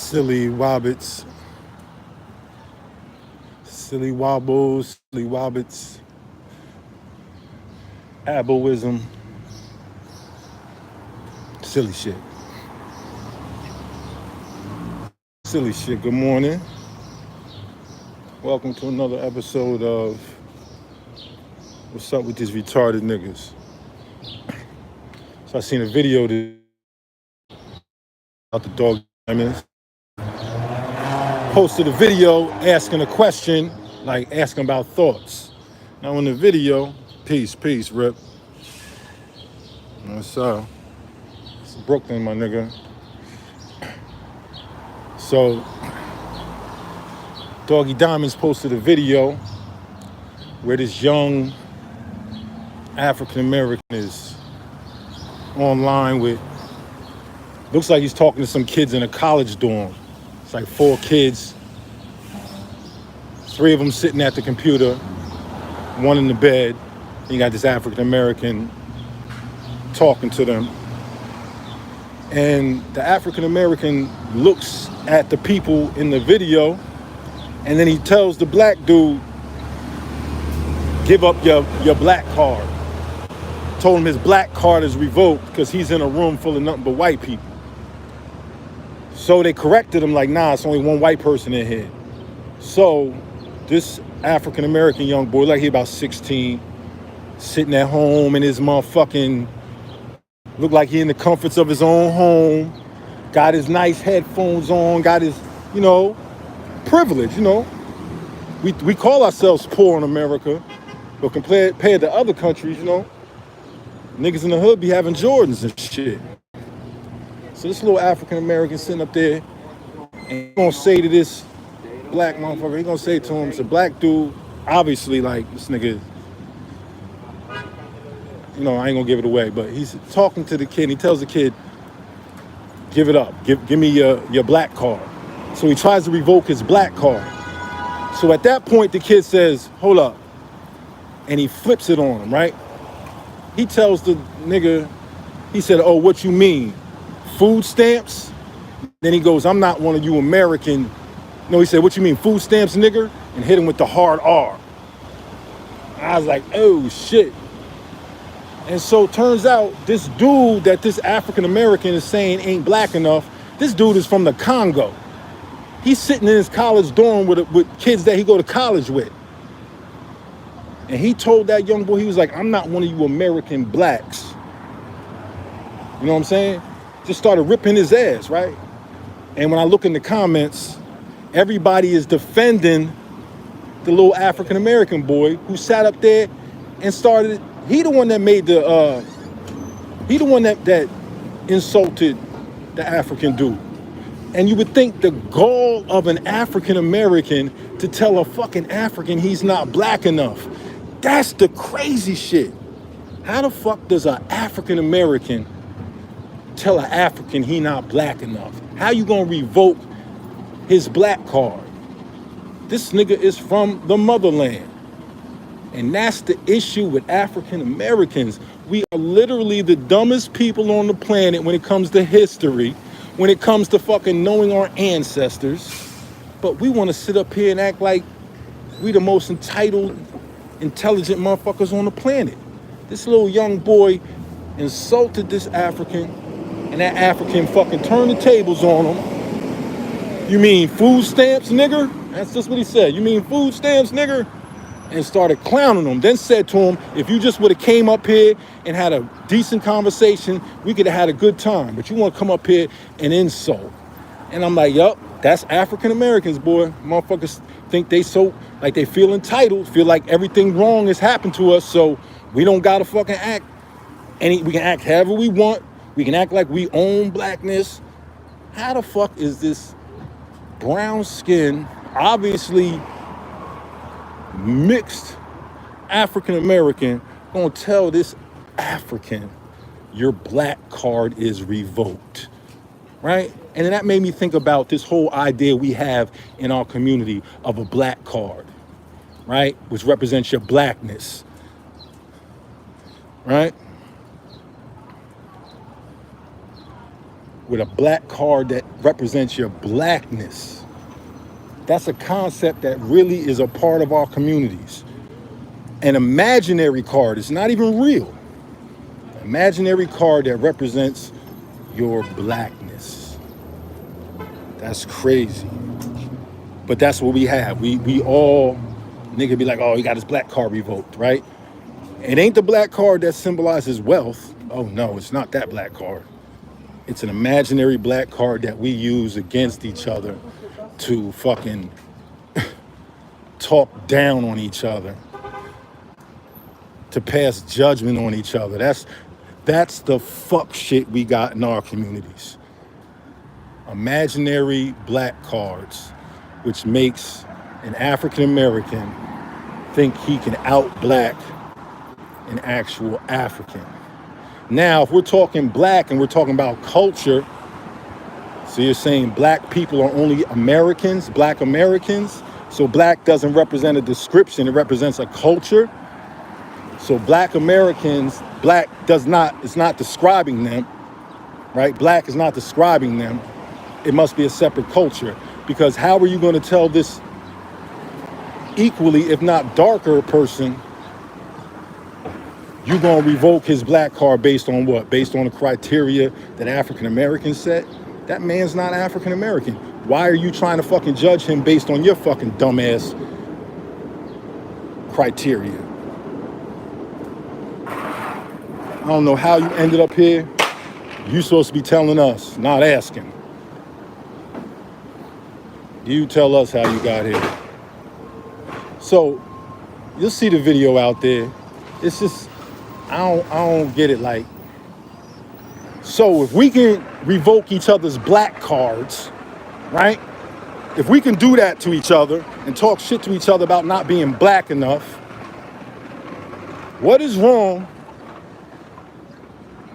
Silly Wabits, silly wobbles, silly Wabits, aboism, silly shit. Silly shit, good morning. Welcome to another episode of What's Up with These Retarded Niggas. So I seen a video about the dog diamonds. Posted a video asking a question, like asking about thoughts. Now in the video, peace, rip. What's up? It's Brooklyn, my nigga. So, Doggy Diamonds posted a video where this young African American is online with, looks like he's talking to some kids in a college dorm. It's like 4 kids, 3 of them sitting at the computer, 1 in the bed. And you got this African American talking to them. And the African American looks at the people in the video, and then he tells the black dude, give up your black card. Told him his black card is revoked because he's in a room full of nothing but white people. So they corrected him like, nah, it's only 1 white person in here. So this African American young boy, like he about 16, sitting at home in his motherfucking, look like he in the comforts of his own home, got his nice headphones on, got his, privilege, We call ourselves poor in America, but compared to other countries, niggas in the hood be having Jordans and shit. So this little African American sitting up there, and he gonna say to this black motherfucker, he gonna say to him, it's a black dude, obviously like this nigga, I ain't gonna give it away, but he's talking to the kid, and he tells the kid, give it up, give me your black card. So he tries to revoke his black card. So at that point, the kid says, hold up, and he flips it on him, right? He tells the nigga, he said, oh, what you mean? Food stamps? Then he goes, I'm not one of you American. No, he said, what you mean, food stamps, nigger? And hit him with the hard R. I was like, oh, shit. And so turns out this dude that this African American is saying ain't black enough, this dude is from the Congo. He's sitting in his college dorm with kids that he go to college with. And he told that young boy, he was like, I'm not one of you American blacks. You know what I'm saying? Just started ripping his ass, right? And when I look in the comments, everybody is defending the little African American boy who sat up there and started. He the one that made he the one that insulted the African dude. And you would think the gall of an African American to tell a fucking African he's not black enough. That's the crazy shit. How the fuck does an African American tell an African he not black enough? How you gonna revoke his black card? This nigga is from the motherland. And that's the issue with African Americans. We are literally the dumbest people on the planet when it comes to history, when it comes to fucking knowing our ancestors. But we want to sit up here and act like we the most entitled, intelligent motherfuckers on the planet. This little young boy insulted this African, and that African fucking turned the tables on him. You mean food stamps, nigger? That's just what he said. You mean food stamps, nigger? And started clowning him. Then said to him, if you just would have came up here and had a decent conversation, we could have had a good time. But you want to come up here and insult. And I'm like, yup, that's African Americans, boy. Motherfuckers think they so, like they feel entitled, feel like everything wrong has happened to us, so we don't gotta fucking act. We can act however we want. We can act like we own blackness. How the fuck is this brown skin, obviously mixed African American gonna tell this African your black card is revoked, right? And then that made me think about this whole idea we have in our community of a black card, right? Which represents your blackness, right? with a black card that represents your blackness. That's a concept that really is a part of our communities. An imaginary card is not even real. Imaginary card that represents your blackness. That's crazy. But that's what we have. We all, nigga be like, oh, he got his black card revoked, right? It ain't the black card that symbolizes wealth. Oh no, it's not that black card. It's an imaginary black card that we use against each other to fucking talk down on each other, to pass judgment on each other. That's the fuck shit we got in our communities. Imaginary black cards, which makes an African American think he can out-black an actual African. Now, if we're talking black and we're talking about culture, so you're saying black people are only Americans, black Americans, so black doesn't represent a description, it represents a culture. So black Americans, black it's not describing them, right? Black is not describing them. It must be a separate culture, because how are you going to tell this equally, if not darker person, you're going to revoke his black card based on what? Based on the criteria that African Americans set? That man's not African American. Why are you trying to fucking judge him based on your fucking dumbass criteria? I don't know how you ended up here. You're supposed to be telling us, not asking. You tell us how you got here. So, you'll see the video out there. It's just, I don't get it. Like, so if we can revoke each other's black cards, right? If we can do that to each other and talk shit to each other about not being black enough, what is wrong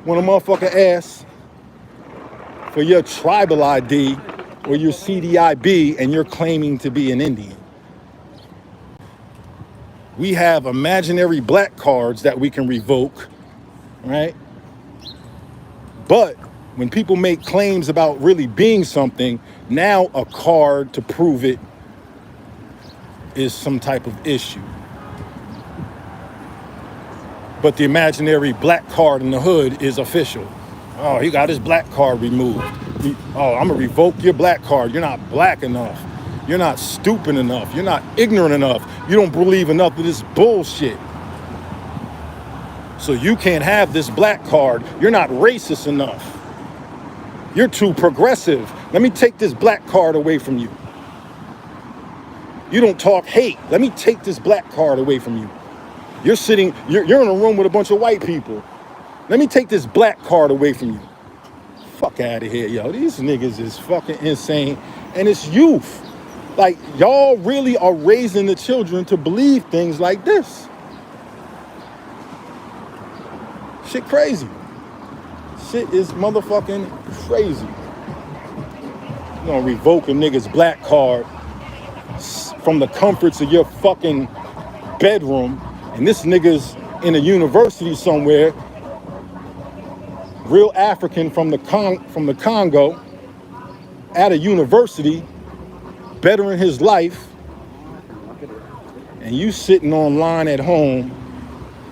when a motherfucker asks for your tribal ID or your CDIB and you're claiming to be an Indian? We have imaginary black cards that we can revoke, right? But when people make claims about really being something, now a card to prove it is some type of issue. But the imaginary black card in the hood is official. Oh, he got his black card removed. Oh, I'm gonna revoke your black card. You're not black enough. You're not stupid enough. You're not ignorant enough. You don't believe enough of this bullshit. So you can't have this black card. You're not racist enough. You're too progressive. Let me take this black card away from you. You don't talk hate. Let me take this black card away from you. You're in a room with a bunch of white people. Let me take this black card away from you. Fuck out of here, yo. These niggas is fucking insane. And it's youth. Like, y'all really are raising the children to believe things like this. Shit crazy. Shit is motherfucking crazy. You're gonna revoke a nigga's black card from the comforts of your fucking bedroom, and this nigga's in a university somewhere, real African from the Congo, at a university, bettering his life, and you sitting online at home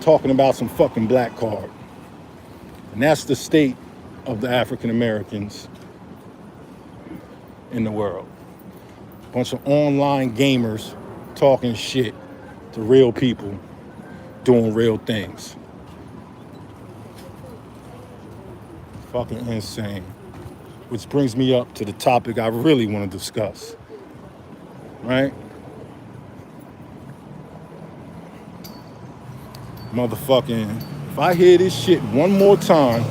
talking about some fucking black card. And that's the state of the African Americans in the world. Bunch of online gamers talking shit to real people doing real things. Fucking insane. Which brings me up to the topic I really want to discuss. Right? Motherfucking, if I hear this shit one more time,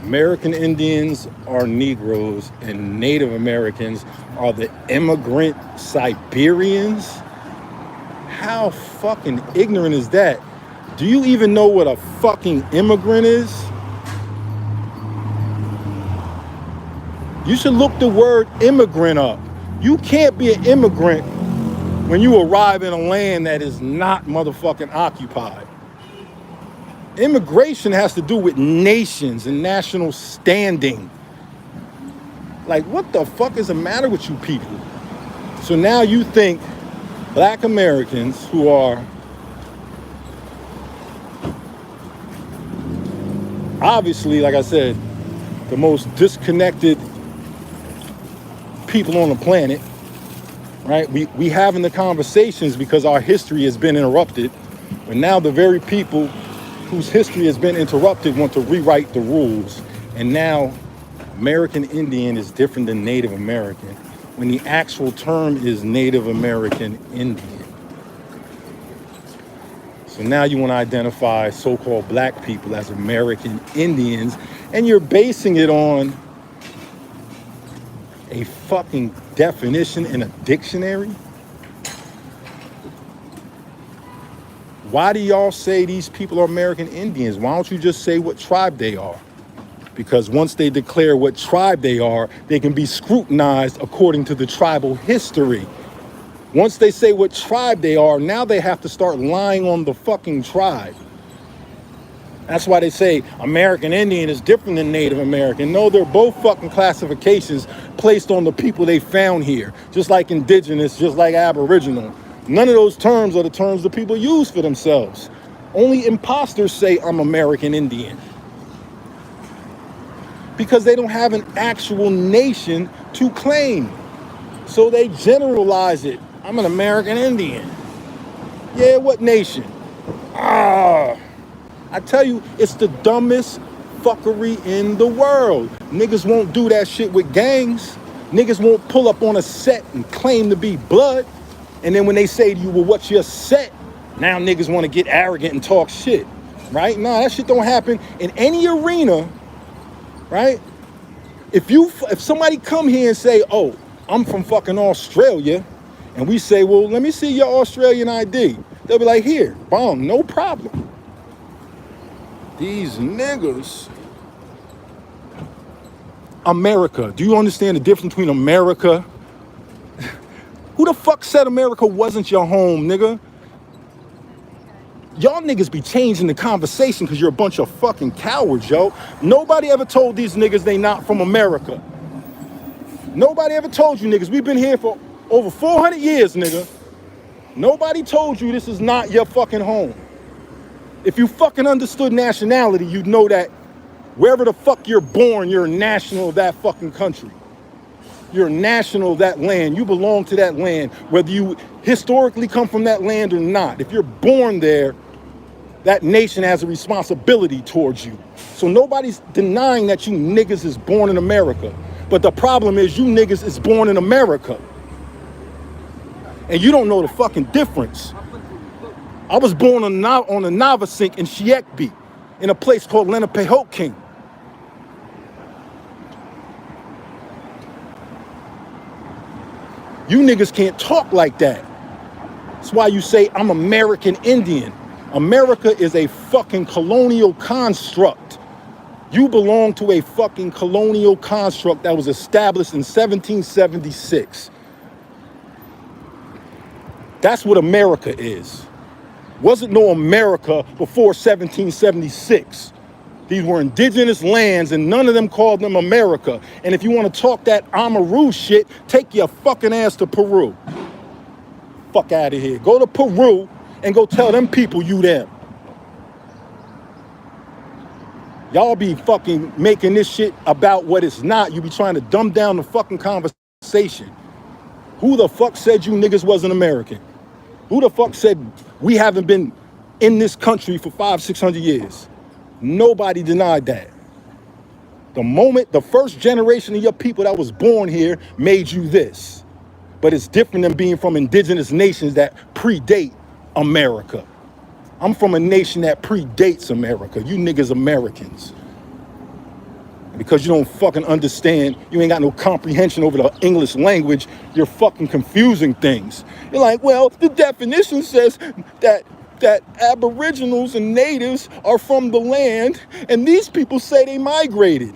American Indians are Negroes and Native Americans are the immigrant Siberians? How fucking ignorant is that? Do you even know what a fucking immigrant is? You should look the word immigrant up. You can't be an immigrant when you arrive in a land that is not motherfucking occupied. Immigration has to do with nations and national standing. Like, what the fuck is the matter with you people? So now you think black Americans who are obviously, like I said, the most disconnected people on the planet, right? We having the conversations because our history has been interrupted. But now the very people whose history has been interrupted want to rewrite the rules. And now American Indian is different than Native American, when the actual term is Native American Indian. So now you want to identify so-called black people as American Indians, and you're basing it on a fucking definition in a dictionary? Why do y'all say these people are American Indians? Why don't you just say what tribe they are? Because once they declare what tribe they are, they can be scrutinized according to the tribal history. Once they say what tribe they are, now they have to start lying on the fucking tribe. That's why they say American Indian is different than Native American. No, they're both fucking classifications placed on the people they found here. Just like indigenous, just like aboriginal. None of those terms are the terms the people use for themselves. Only imposters say I'm American Indian, because they don't have an actual nation to claim. So they generalize it. I'm an American Indian. Yeah, what nation? I tell you, it's the dumbest fuckery in the world. Niggas won't do that shit with gangs. Niggas won't pull up on a set and claim to be blood. And then when they say to you, well, what's your set? Now niggas want to get arrogant and talk shit, right? Nah, that shit don't happen in any arena, right? If somebody come here and say, oh, I'm from fucking Australia, and we say, well, let me see your Australian ID. They'll be like, here, boom, no problem. These niggas. America. Do you understand the difference between America? Who the fuck said America wasn't your home, nigga? Y'all niggas be changing the conversation because you're a bunch of fucking cowards, yo. Nobody ever told these niggas they not from America. Nobody ever told you niggas. We've been here for over 400 years, nigga. Nobody told you this is not your fucking home. If you fucking understood nationality, you'd know that wherever the fuck you're born, you're a national of that fucking country. You're a national of that land. You belong to that land, whether you historically come from that land or not. If you're born there, that nation has a responsibility towards you. So nobody's denying that you niggas is born in America. But the problem is you niggas is born in America. And you don't know the fucking difference. I was born on the Navasink in Chiekbi, in a place called LENAPE. You niggas can't talk like that. That's why you say I'm American Indian. America is a fucking colonial construct. You belong to a fucking colonial construct that was established in 1776. That's what America is. Wasn't no America before 1776. These were indigenous lands, and none of them called them America. And if you want to talk that Amaru shit, take your fucking ass to Peru. Fuck out of here. Go to Peru and go tell them people you them. Y'all be fucking making this shit about what it's not. You be trying to dumb down the fucking conversation. Who the fuck said you niggas wasn't American? Who the fuck said we haven't been in this country for 500-600 years? Nobody denied that. The first generation of your people that was born here made you this. But it's different than being from indigenous nations that predate America. I'm from a nation that predates America. You niggas Americans. Because you don't fucking understand, you ain't got no comprehension over the English language, you're fucking confusing things. You're like, well, the definition says that aboriginals and natives are from the land, and these people say they migrated.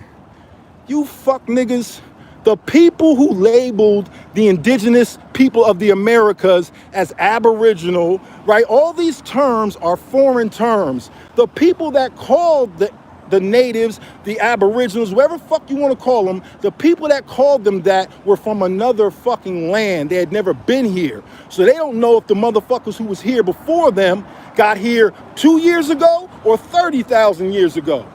You fuck niggas. The people who labeled the indigenous people of the Americas as aboriginal, right? All these terms are foreign terms. The people that called the natives, the aboriginals, whatever fuck you want to call them, the people that called them that were from another fucking land. They had never been here. So they don't know if the motherfuckers who was here before them got here 2 years ago or 30,000 years ago.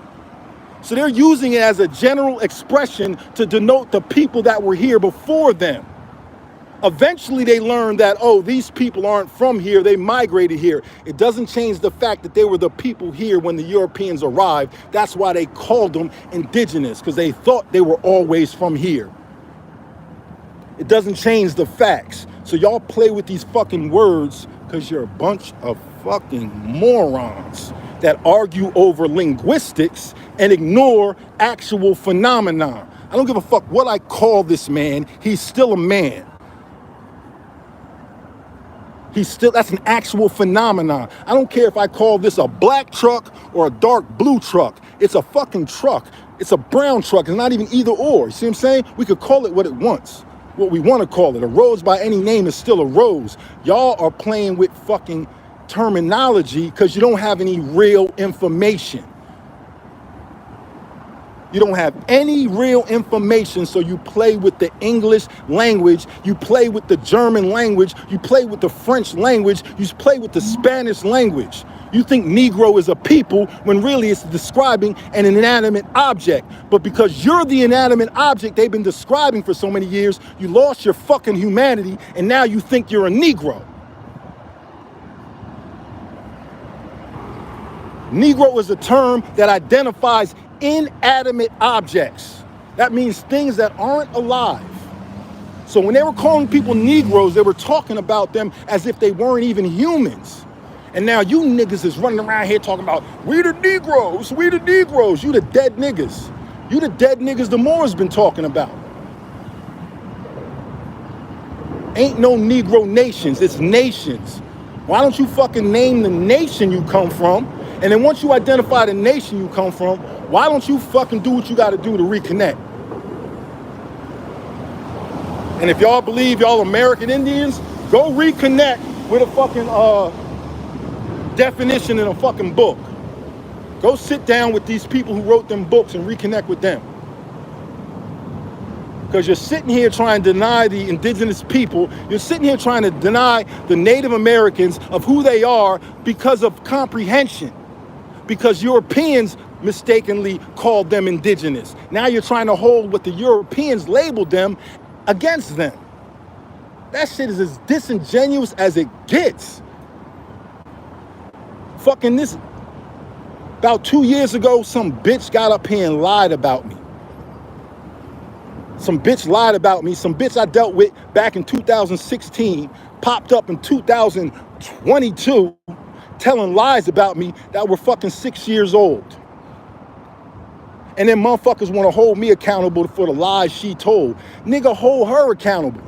So they're using it as a general expression to denote the people that were here before them. Eventually they learned that, oh, these people aren't from here, they migrated here. It doesn't change the fact that they were the people here when the Europeans arrived. That's why they called them indigenous, because they thought they were always from here. It doesn't change the facts. So y'all play with these fucking words because you're a bunch of fucking morons that argue over linguistics and ignore actual phenomena. I don't give a fuck what I call this man, he's still a man. That's an actual phenomenon. I don't care if I call this a black truck or a dark blue truck. It's a fucking truck. It's a brown truck. It's not even either or. You see what I'm saying? We could call it what it wants, what we want to call it. A rose by any name is still a rose. Y'all are playing with fucking terminology because you don't have any real information. You don't have any real information, so you play with the English language, you play with the German language, you play with the French language, you play with the Spanish language. You think Negro is a people when really it's describing an inanimate object. But because you're the inanimate object they've been describing for so many years, you lost your fucking humanity and now you think you're a Negro. Negro is a term that identifies inanimate objects. That means things that aren't alive. So when they were calling people Negroes, they were talking about them as if they weren't even humans. And now you niggas is running around here talking about, we the Negroes, we the Negroes. You the dead niggas. You the dead niggas the Moors been talking about. Ain't no Negro nations, it's nations. Why don't you fucking name the nation you come from? And then once you identify the nation you come from, why don't you fucking do what you gotta do to reconnect? And if y'all believe y'all American Indians, go reconnect with a fucking definition in a fucking book. Go sit down with these people who wrote them books and reconnect with them. Because you're sitting here trying to deny the indigenous people, you're sitting here trying to deny the Native Americans of who they are because of comprehension. Because Europeans mistakenly called them indigenous. Now you're trying to hold what the Europeans labeled them against them. That shit is as disingenuous as it gets. Fucking this, about 2 years ago, some bitch got up here and lied about me. Some bitch lied about me. Some bitch I dealt with back in 2016 popped up in 2022 telling lies about me that were fucking 6 years old. And then motherfuckers want to hold me accountable for the lies she told. Nigga, hold her accountable.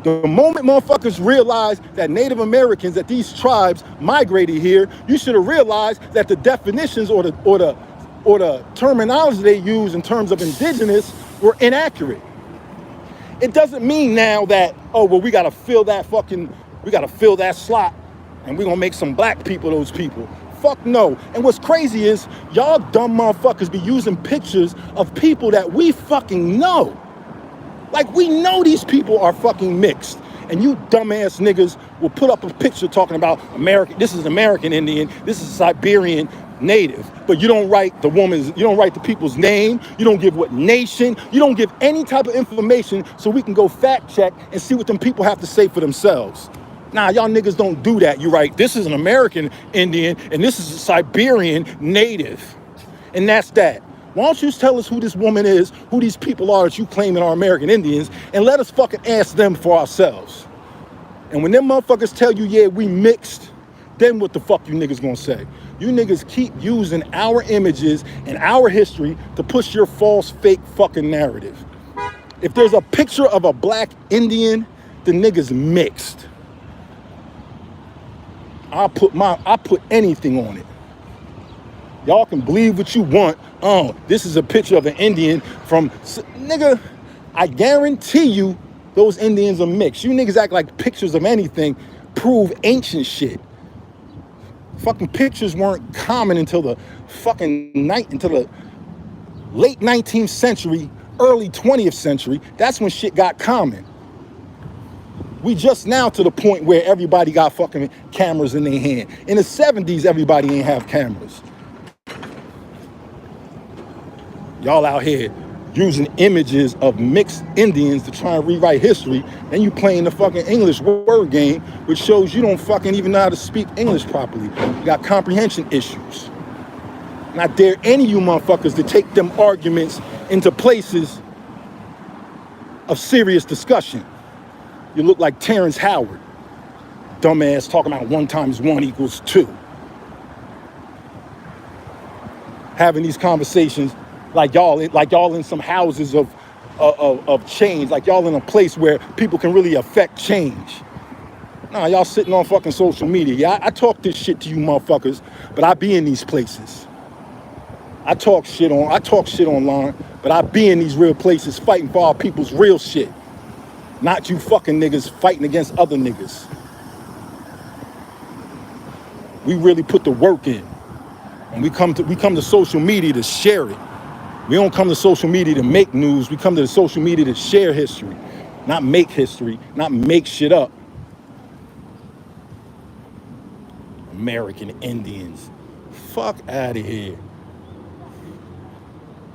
The moment motherfuckers realize that Native Americans, that these tribes migrated here, you should have realized that the definitions or the terminology they use in terms of indigenous were inaccurate. It doesn't mean now that, oh, well, we gotta fill that slot and we're gonna make some black people those people. Fuck no. And what's crazy is y'all dumb motherfuckers be using pictures of people that we fucking know. Like, we know these people are fucking mixed. And you dumbass niggas will put up a picture talking about American, this is American Indian, this is Siberian Native. But you don't write the people's name, you don't give what nation, you don't give any type of information so we can go fact check and see what them people have to say for themselves. Nah, y'all niggas don't do that. You write, this is an American Indian and this is a Siberian Native. And that's that. Why don't you tell us who this woman is, who these people are that you claiming are American Indians, and let us fucking ask them for ourselves. And when them motherfuckers tell you, yeah, we mixed, then what the fuck you niggas gonna say? You niggas keep using our images and our history to push your false, fake fucking narrative. If there's a picture of a black Indian, the nigga's mixed. I'll put anything on it. Y'all can believe what you want. Oh, this is a picture of an Indian from, nigga, I guarantee you Those Indians are mixed. You niggas act like pictures of anything prove ancient shit. Fucking pictures weren't common until the late 19th century, early 20th century. That's when shit got common. We just now to the point where everybody got fucking cameras in their hand. In the 70s, everybody ain't have cameras. Y'all out here using images of mixed Indians to try and rewrite history. Then you playing the fucking English word game, which shows you don't fucking even know how to speak English properly. You got comprehension issues. And I dare any of you motherfuckers to take them arguments into places of serious discussion. You look like Terrence Howard, dumbass, talking about 1 × 1 = 2. Having these conversations like y'all in some houses of change, like y'all in a place where people can really affect change. Nah, y'all sitting on fucking social media. Yeah, I talk this shit to you motherfuckers, but I be in these places. I talk shit online, but I be in these real places fighting for our people's real shit. Not you fucking niggas fighting against other niggas. We really put the work in. And we come to social media to share it. We don't come to social media to make news. We come to the social media to share history, not make history, not make shit up. American Indians. Fuck out of here.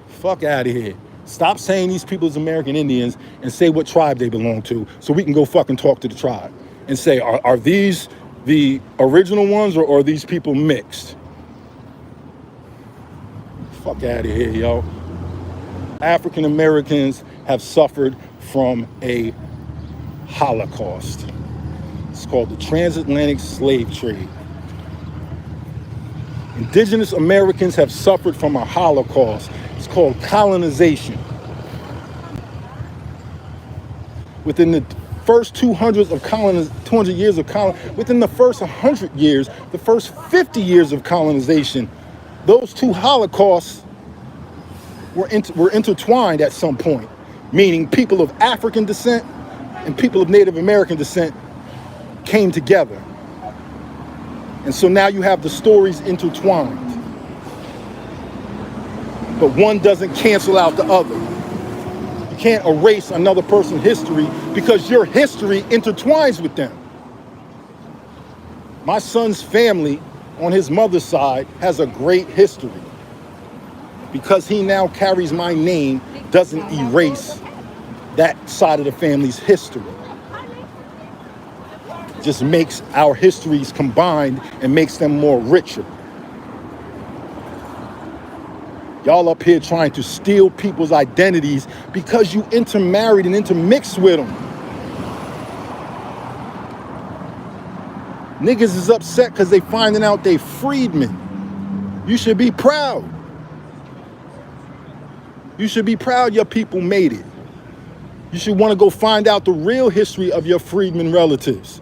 Fuck out of here. Stop saying these people is American Indians and say what tribe they belong to so we can go fucking talk to the tribe and say, are these the original ones or are these people mixed? Fuck out of here, yo. African Americans have suffered from a Holocaust. It's called the transatlantic slave trade. Indigenous Americans have suffered from a Holocaust. It's called colonization. Within the first 200 years of within the first 100 years, the first 50 years of colonization, those two Holocausts were intertwined at some point, meaning people of African descent and people of Native American descent came together. And so now you have the stories intertwined. But one doesn't cancel out the other. You can't erase another person's history because your history intertwines with them. My son's family on his mother's side has a great history. Because he now carries my name doesn't erase that side of the family's history. Just makes our histories combined and makes them more richer. Y'all up here trying to steal people's identities because you intermarried and intermixed with them. Niggas is upset because they finding out they freedmen. You should be proud. You should be proud your people made it. You should want to go find out the real history of your freedmen relatives.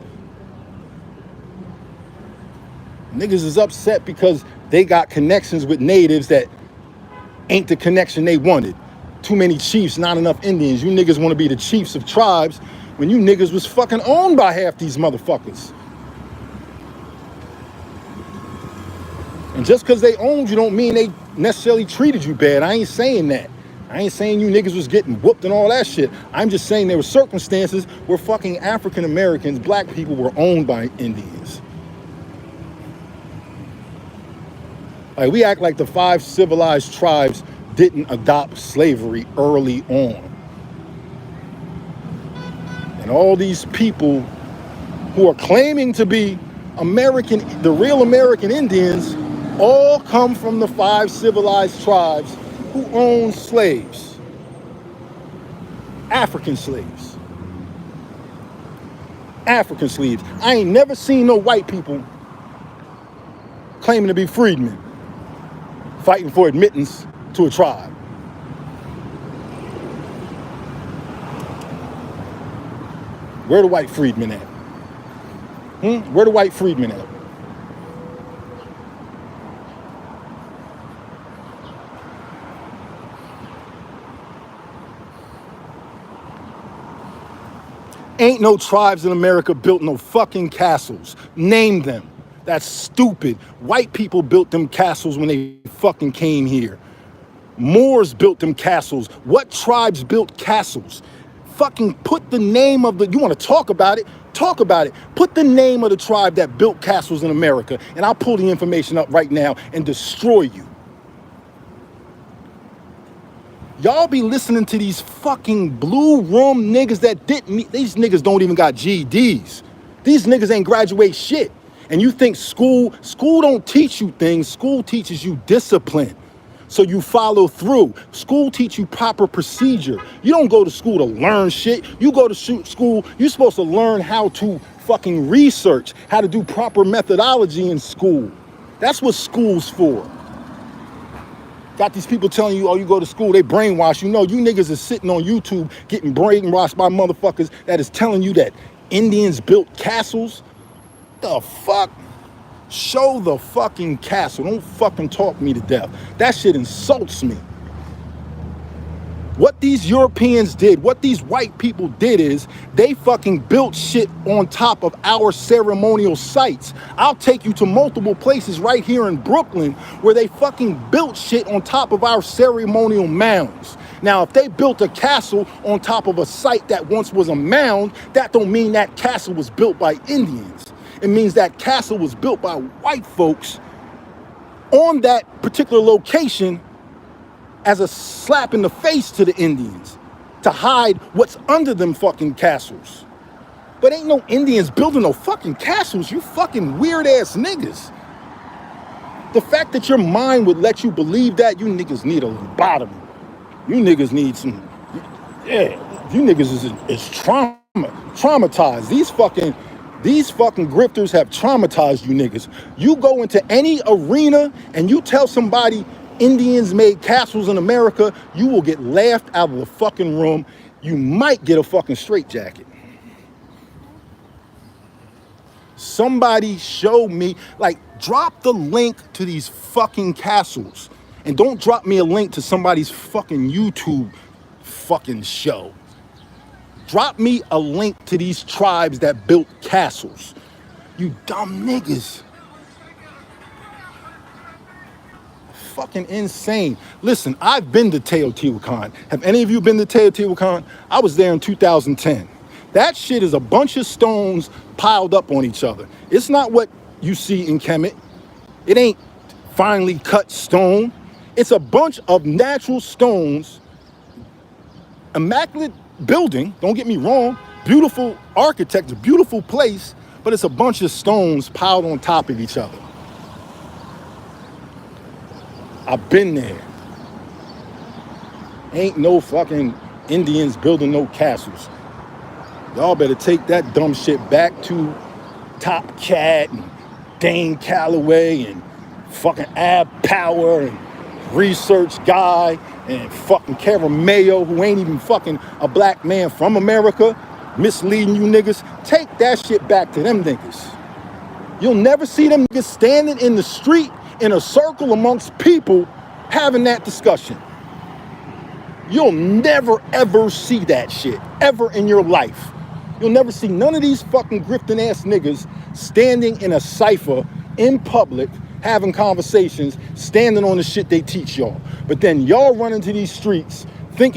Niggas is upset because they got connections with natives that ain't the connection they wanted. Too many chiefs, not enough Indians. You niggas want to be the chiefs of tribes when you niggas was fucking owned by half these motherfuckers. And just because they owned you don't mean they necessarily treated you bad. I ain't saying that. I ain't saying you niggas was getting whooped and all that shit. I'm just saying there were circumstances where fucking African Americans, black people, were owned by Indians. Like, we act like the 5 civilized tribes didn't adopt slavery early on. And all these people who are claiming to be American, the real American Indians, all come from the 5 civilized tribes who owned slaves. African slaves. African slaves. I ain't never seen no white people claiming to be freedmen, fighting for admittance to a tribe. Where the white freedmen at? Where the white freedmen at? Ain't no tribes in America built no fucking castles. Name them. That's stupid. White people built them castles when they fucking came here. Moors built them castles. What tribes built castles? Fucking put the name of the, you want to talk about it? Talk about it. Put the name of the tribe that built castles in America, and I'll pull the information up right now and destroy you. Y'all be listening to these fucking blue room niggas that didn't, these niggas don't even got GEDs. These niggas ain't graduate shit. And you think school don't teach you things, school teaches you discipline. So you follow through. School teach you proper procedure. You don't go to school to learn shit. You go to school, you're supposed to learn how to fucking research, how to do proper methodology in school. That's what school's for. Got these people telling you, oh, you go to school, they brainwash you. No, you niggas are sitting on YouTube getting brainwashed by motherfuckers that is telling you that Indians built castles. The fuck? Show the fucking castle. Don't fucking talk me to death. That shit insults me. What these Europeans did, what these white people did is they fucking built shit on top of our ceremonial sites. I'll take you to multiple places right here in Brooklyn where they fucking built shit on top of our ceremonial mounds. Now, if they built a castle on top of a site that once was a mound, that don't mean that castle was built by Indians. It means that castle was built by white folks on that particular location as a slap in the face to the Indians to hide what's under them fucking castles. But ain't no Indians building no fucking castles, you fucking weird ass niggas. The fact that your mind would let you believe that, you niggas need a lobotomy. You niggas need some, yeah, you niggas is traumatized. These fucking grifters have traumatized you niggas. You go into any arena and you tell somebody Indians made castles in America, you will get laughed out of the fucking room. You might get a fucking straitjacket. Somebody show me, like, drop the link to these fucking castles. And don't drop me a link to somebody's fucking YouTube fucking show. Drop me a link to these tribes that built castles. You dumb niggas. Fucking insane. Listen, I've been to Teotihuacan. Have any of you been to Teotihuacan? I was there in 2010. That shit is a bunch of stones piled up on each other. It's not what you see in Kemet. It ain't finely cut stone. It's a bunch of natural stones. Immaculate building, don't get me wrong. Beautiful architecture, beautiful place, but it's a bunch of stones piled on top of each other. I've been there. Ain't no fucking Indians building no castles. Y'all better take that dumb shit back to Top Cat and Dane Calloway and fucking Ab Power and Research Guy and fucking Mayo, who ain't even fucking a black man from America, misleading you niggas. Take that shit back to them niggas. You'll never see them niggas standing in the street in a circle amongst people having that discussion. You'll never ever see that shit ever in your life. You'll never see none of these fucking grifting ass niggas standing in a cipher in public having conversations, standing on the shit they teach y'all. But then y'all run into these streets thinking